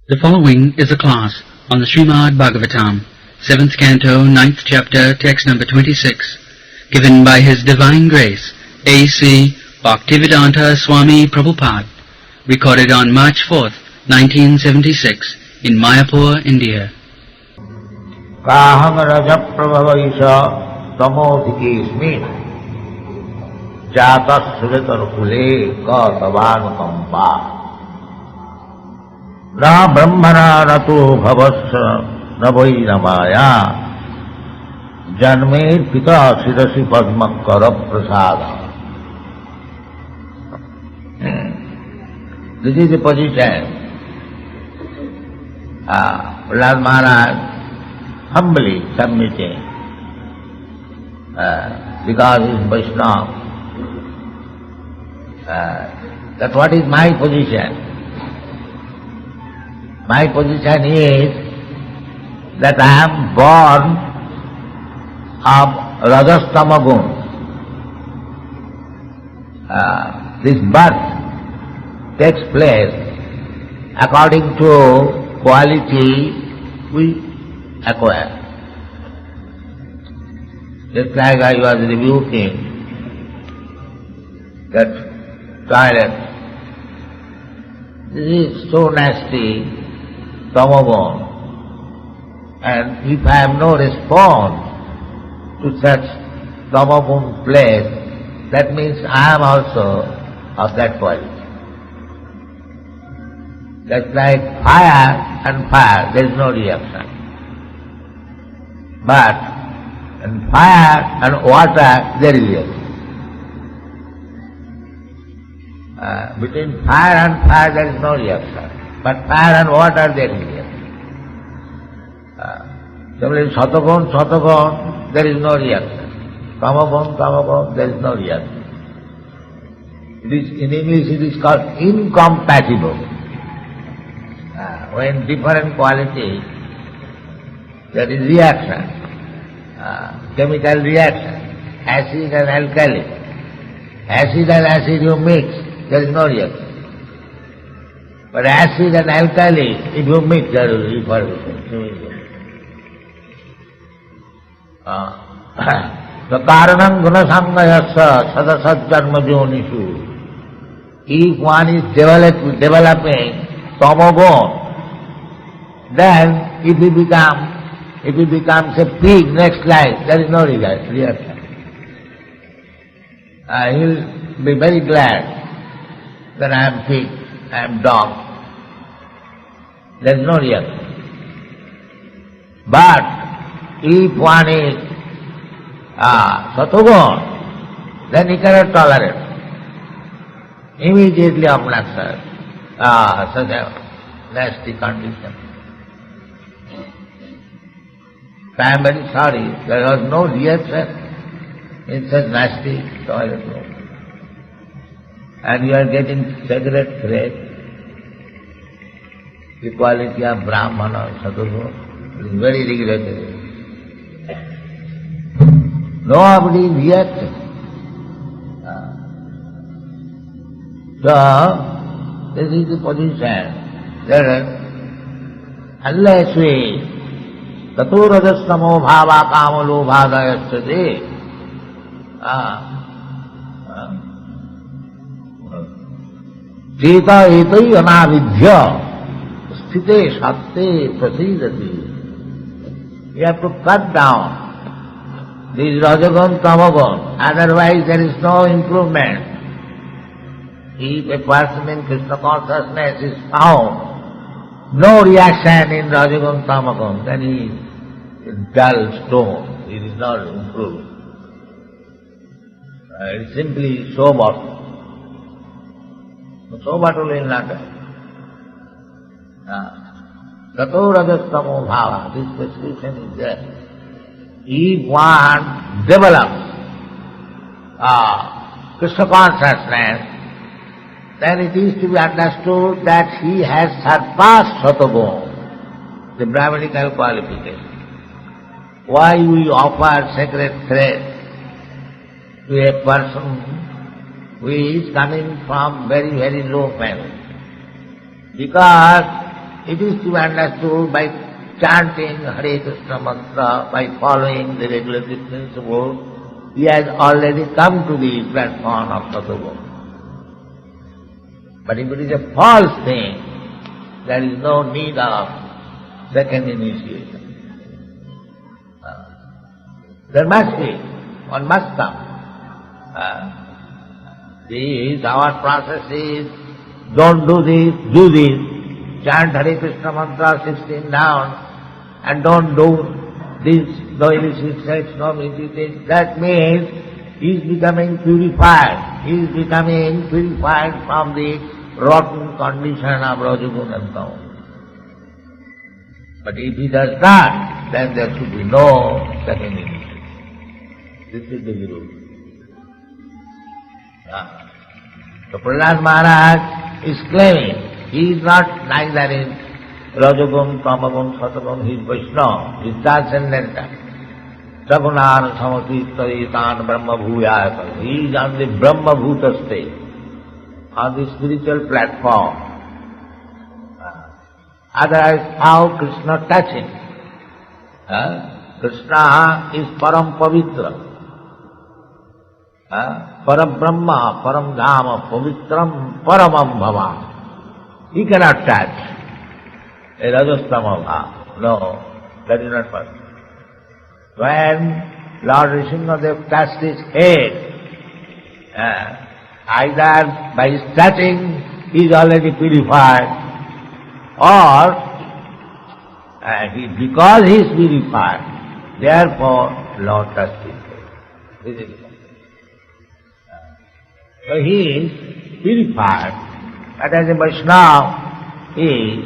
The following is a class on the Srimad Bhagavatam, 7th Canto, 9th Chapter, text number 26, given by His Divine Grace, A.C. Bhaktivedanta Swami Prabhupada, recorded on March 4th, 1976, in Mayapur, India. Kaham raja prabhavaisha tamodhikesmi jatas suritar kule ka tavanukampa na brahmana nato bhavasya na vai namaya janme pita sirasi padmakara prasada. This is the position. Lord Maharaj humbly submitting because he is Vaishnava. That what is my position? My position is that I am born of Rajas Tamagun. This birth takes place according to quality we acquire. Just like I was rebuking that toilet. This is so nasty, Tamagun. And if I have no response to such Tamagun place, that means I am also of that quality. That's like fire and fire, there is no reaction. But in fire and water, there is reaction. Between fire and fire, there is no reaction. But fire and water, there is reaction. Similarly, Satagun, there is no reaction. Tamagun, there is no reaction. In English, it is called incompatible. When different quality, there is reaction, chemical reaction, acid and alkali. Acid and acid you mix, there is no reaction. But acid and alkali, if you mix, there is reformation. The karanam gunasangayasa sadasajjarma jonishu. If one is developing tamagun, then if he becomes a pig next life, there is no reaction. He will be very glad that I am pig, I am dog. There is no reaction. But if one is Satagun, then he cannot tolerate. Immediately obnoxious, such a nasty condition. I am very sorry, there was no reaction in such nasty toilet room. And you are getting cigarette thread, the quality of Brahmana or Sadhguru is very regrettable. Nobody reacted. So, this is the position that unless we tato rajastamo bhava kamalo bhadayastate cheta etai anavidya sthite satte prasidati. You have to cut down this Rajagun Tamagun, otherwise there is no improvement. If a person in Krishna consciousness is found, no reaction in Rajagun Tamagun, then he is a dull stone, he is not improved. It is simply show bottle. Show bottle will not die. Tato rajastamo bhava, this prescription is there. If one develops Krishna consciousness, then it is to be understood that he has surpassed Satagun, the Brahmanical qualification. Why we offer sacred thread to a person who is coming from very, very low family? Because It is to be understood by chanting Hare Krishna mantra, by following the regulative principle. He has already come to the platform of Sattva. But if it is a false thing, there is no need of second initiation. There must be, one must come. Our process is, don't do this, do this. Chant Hare Krishna mantra 16 down, and don't do this, no illicit sex, no meditation. That means he is becoming purified. He is becoming purified from the rotten condition of Rajagun and Tamas. But if he does not, then there should be no second initiation. This is the Guru. So Prahlad Maharaj is claiming he is not neither in Rajagun, Tamagun, Satagun, he is Vaishnava, he is transcendental. Sagunan Samakritan Brahma Bhuyayata. He is on the Brahma Bhuta stage, on the spiritual platform. Otherwise, how Krishna touch him? Krishna is Param Pavitra. Param Brahma, Param Dhama, Pavitram, Paramam Bhava. He cannot touch a Rajastama Bhava. No, that is not possible. When Lord Rishingadev touched his head, either by his touching he is already purified, or because he is purified, therefore Lord touched his head. So he is purified, but as a Vaishnava, he is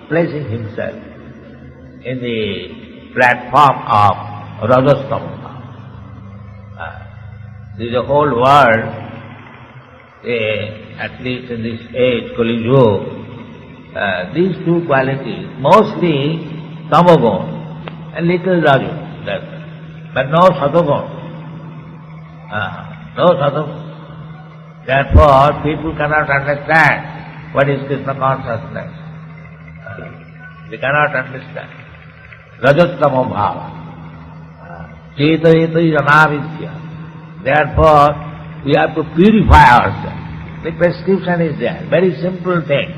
placing himself in the platform of Rajastama. This is the whole world, at least in this age, Kali Yuga, these two qualities, mostly Tamagun and little Rajagun, but no Satagun. No Satagun. Therefore, people cannot understand what is Krishna consciousness. They cannot understand. Rajastama Bhava. Chetayeta is anavidya. Therefore, we have to purify ourselves. The prescription is there. Very simple thing.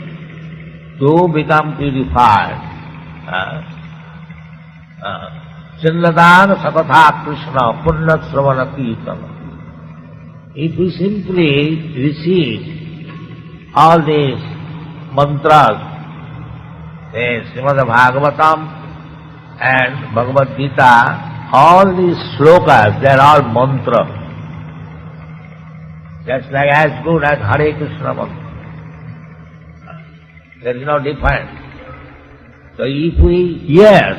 To become purified. Chinnadan Sakatha Krishna Punnat Sravana Kirtana. If we simply receive all these mantras, Srimad Bhagavatam and Bhagavad Gita, all these slokas, they are all mantra. Just like as good as Hare Krishna mantra. There is no difference. So if we hear,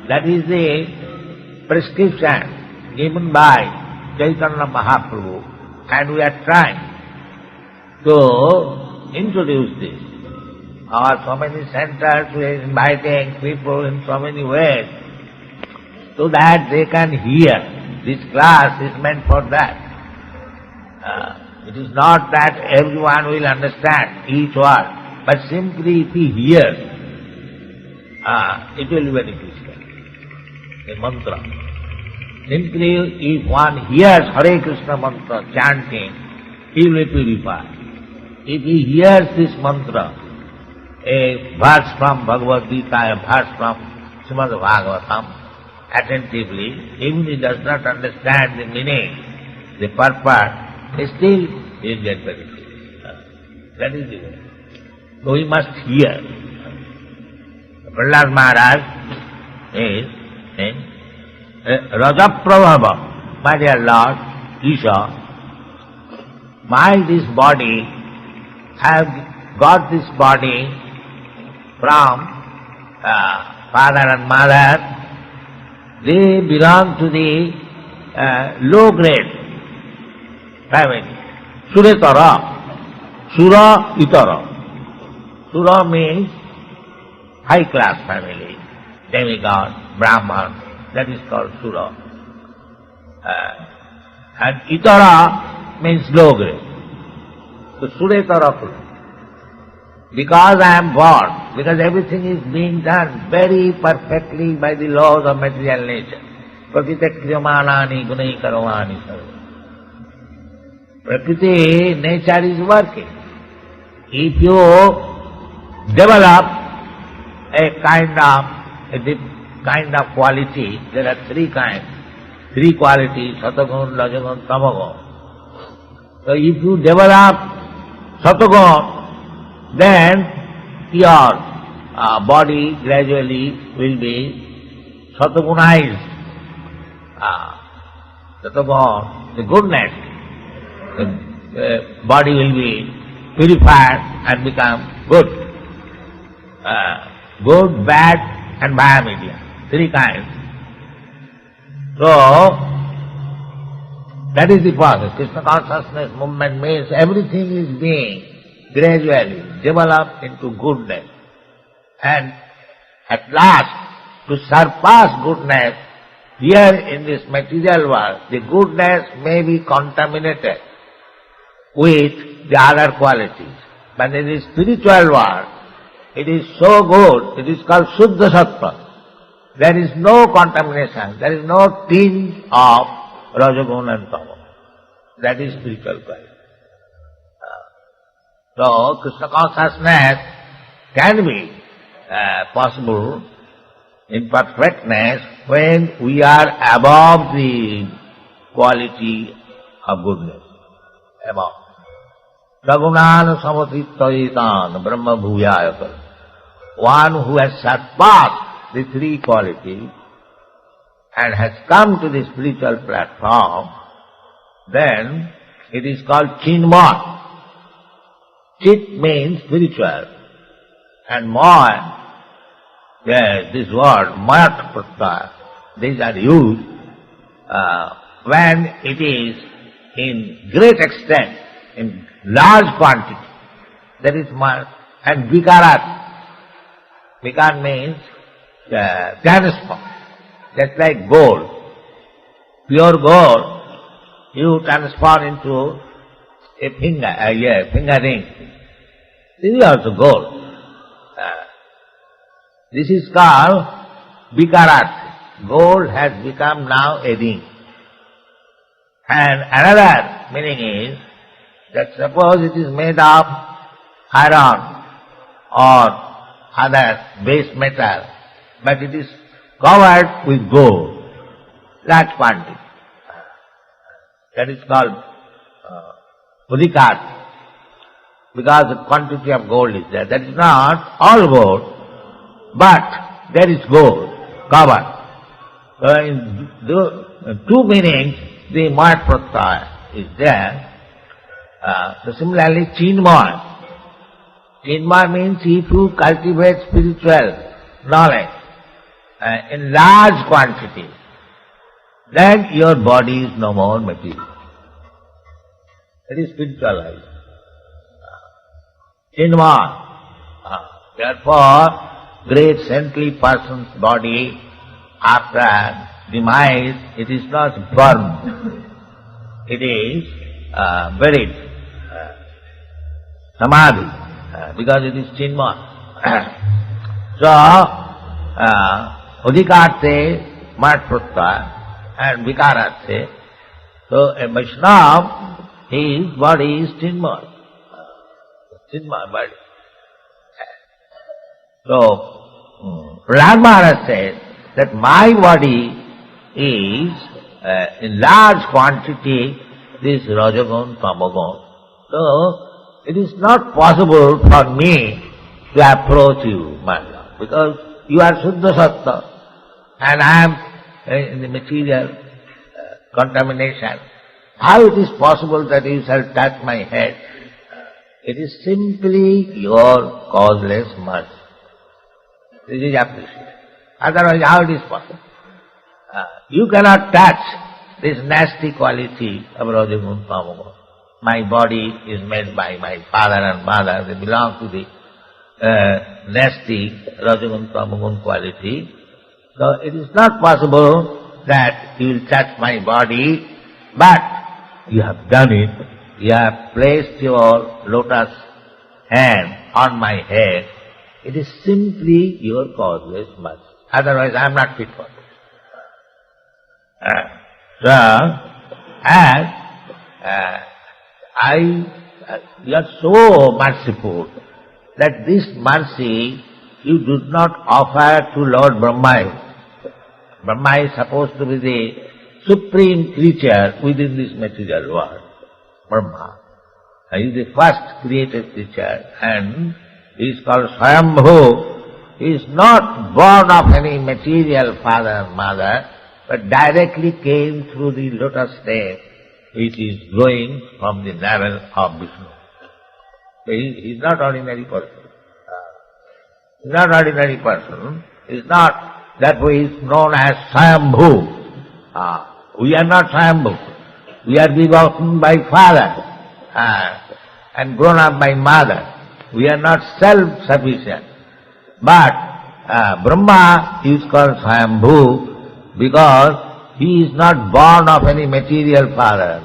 that is the prescription given by Chaitanya Mahaprabhu, and we are trying to introduce this. Our so many centers, we are inviting people in so many ways, so that they can hear. This class is meant for that. It is not that everyone will understand each word, but simply if he hears, it will be beneficial. The mantra. Simply if one hears Hare Krishna mantra chanting, he will be purified. If he hears this mantra, a verse from Bhagavad Gita, a verse from Srimad Bhagavatam, attentively, even he does not understand the meaning, the purpose, still he will get benefit. That is the way. So we must hear. Prahlad Maharaj is saying, Raja Prabhava, my dear Lord, Isha, this body, I have got this body from father and mother. They belong to the low grade family. Suretara, Sura Itara. Sura means high class family, demigod, Brahman. That is called Sura. And Itara means low grade. So Suretara. because I am born, because everything is being done very perfectly by the laws of material nature. Prakriti kriyamanani gunai karavani sarva. Prakriti, nature is working. If you develop a kind of quality, there are three qualities, satagun, rajagun, tamagun. So if you develop satagun, then your body gradually will be satagunized. Satagun, the goodness, the body will be purified and become good. Good, bad and biomedia, three kinds. So, that is the process. Krishna consciousness movement means everything is being gradually developed into goodness. And at last, to surpass goodness, here in this material world, the goodness may be contaminated with the other qualities. But in the spiritual world, it is so good, it is called Shuddha Sattva. There is no contamination, there is no tinge of Rajagun and Tamagun. That is spiritual quality. So, Krishna consciousness can be possible in perfectness when we are above the quality of goodness. Above. Sagunan samatritaitan brahma bhuyayata. One who has surpassed the three qualities and has come to the spiritual platform, then it is called Chinmay. Chit means spiritual, and Maya, yes, this word, Mayat Pratyaya, these are used when it is in great extent, in large quantity. That is Mayat. And Vikarat. Vikar means transform. Just like gold. Pure gold, you transform into a finger ring. This is also gold. This is called Vikarat. Gold has become now a ring. And another meaning is that suppose it is made of iron or other base metal, but it is covered with gold, large quantity. That is called Udikat, because the quantity of gold is there. That is not all gold, but there is gold covered. So in two meanings, the Mayat Pratyaya is there. So similarly, Chinmay. Chinmay means if you cultivate spiritual knowledge in large quantity, then your body is no more material. It is spiritual life. Chinmay. Therefore, great saintly person's body, after demise, it is not burned. It is buried. Samadhi. Because it is Chinmay. So, Udikarte, Mayat Pratyaya, and Vikarate. So, a Vaishnava, his body is Chinmay. Chinmay body. So, Lord Brahma said that my body is in large quantity this Rajagun, Tamagun. So, it is not possible for me to approach you, my Lord, because you are Shuddha Sattva and I am in the material contamination. How it is possible that you shall touch my head? It is simply your causeless mercy. This is appreciated. Otherwise, how it is possible? You cannot touch this nasty quality of Rajagun, Tamagun. My body is made by my father and mother. They belong to the nasty Rajagun, Tamagun quality. So it is not possible that you will touch my body, but you have done it. You have placed your lotus hand on my head, it is simply your causeless mercy. Otherwise I am not fit for this. You are so merciful that this mercy you did not offer to Lord Brahma. Brahma is supposed to be the supreme creature within this material world. Brahma. He is the first created creature and he is called Swayambhu. He is not born of any material father and mother, but directly came through the lotus stem which is growing from the navel of Vishnu. He is not ordinary person. He is not ordinary person. He is not, that way he is known as Swayambhu. We are not Swayambhu. We are begotten by father and grown up by mother. We are not self-sufficient. But Brahma is called Swayambhu because he is not born of any material father.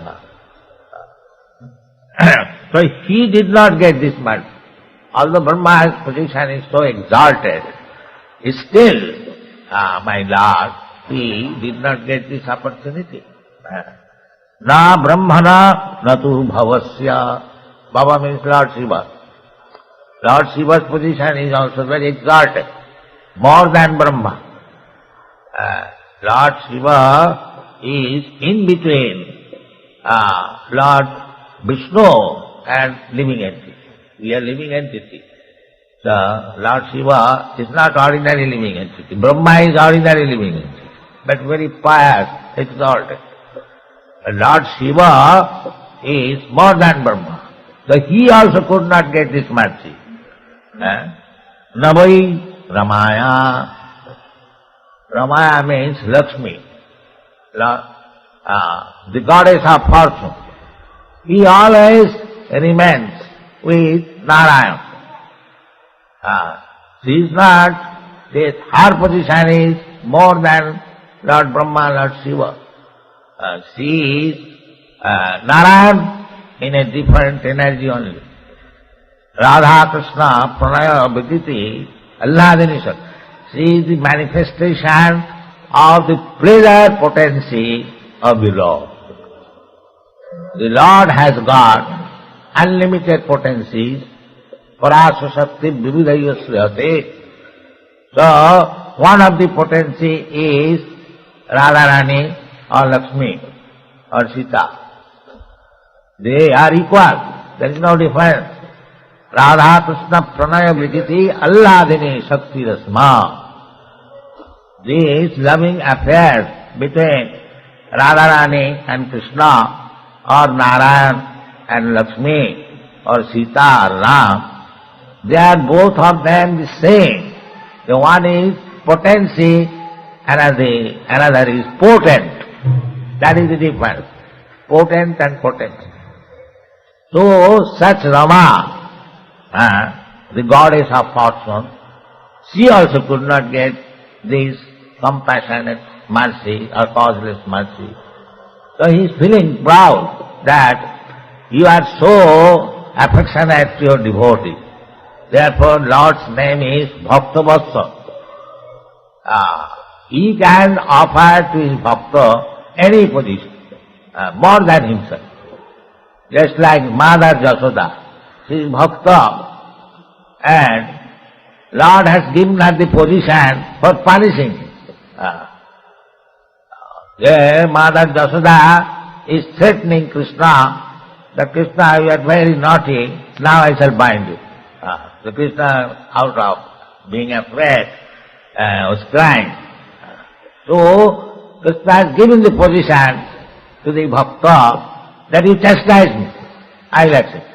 So he did not get this mercy. Although Brahma's position is so exalted, still, my Lord, he did not get this opportunity. Na brahmana natu bhavasya. Bhava means Lord Siva. Lord Siva's position is also very exalted, more than Brahma. Lord Siva is in between Lord Vishnu and living entity. We are living entity. So Lord Siva is not ordinary living entity. Brahma is ordinary living entity, but very pious, exalted. Lord Siva is more than Brahma. So he also could not get this mercy. Navai Ramaya. Ramaya means Laksmi, the goddess of fortune. He always remains with Narayan. She is not, her position is more than Lord Brahma, Lord Siva. She is Narayan in a different energy only. Radha Krishna Pranaya Viditi Allahadini. She is the manifestation of the pleasure potency of the Lord. The Lord has got unlimited potencies. Parasa Shakti Vividayasriyate. So, one of the potency is Radharani or Laksmi or Sita. They are equal. There is no difference. Radha Krishna Pranaya Viditi Allahadini Shakti Rasma. These loving affairs between Radharani and Krishna or Narayan and Laksmi or Sita or Ram, they are both of them the same. The one is potency, another is potent. That is the difference. Potent and potency. So such Rama, the goddess of fortune, she also could not get this compassionate mercy or causeless mercy. So he is feeling proud that you are so affectionate to your devotee. Therefore Lord's name is Bhakta-Vatsa. He can offer to his Bhakta any position, more than himself. Just like Mother Jasoda, she is Bhakta, and Lord has given her the position for punishing him. Mother Jasoda is threatening Krishna, that Krishna, you are very naughty, now I shall bind you. So Krishna, out of being afraid, was crying. So Krishna has given the position to the Bhakta that you chastise me, I will accept.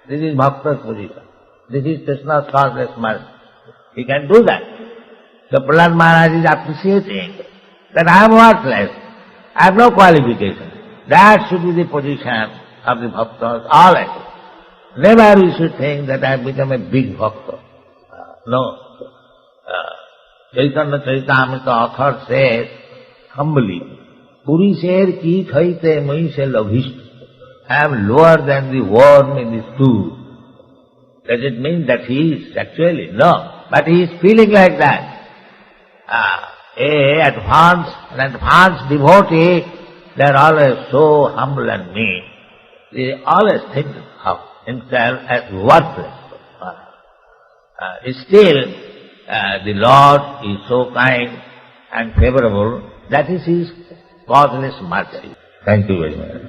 This is Bhakta's position. This is Krishna's causeless mercy. He can do that. So Prahlad Maharaj is appreciating that I am worthless, I have no qualification. That should be the position of the Bhaktas always. Never we should think that I have become a big Bhakta. No. Chaitanya Charitamrita author says humbly, Puri Sher ki thaite mai se lavishtu. I am lower than the worm in the stool. Does it mean that he is actually? No. But he is feeling like that. An advanced devotee, they are always so humble and mean. They always think of himself as worthless. Still, the Lord is so kind and favorable. That is His causeless mercy. Thank you very much.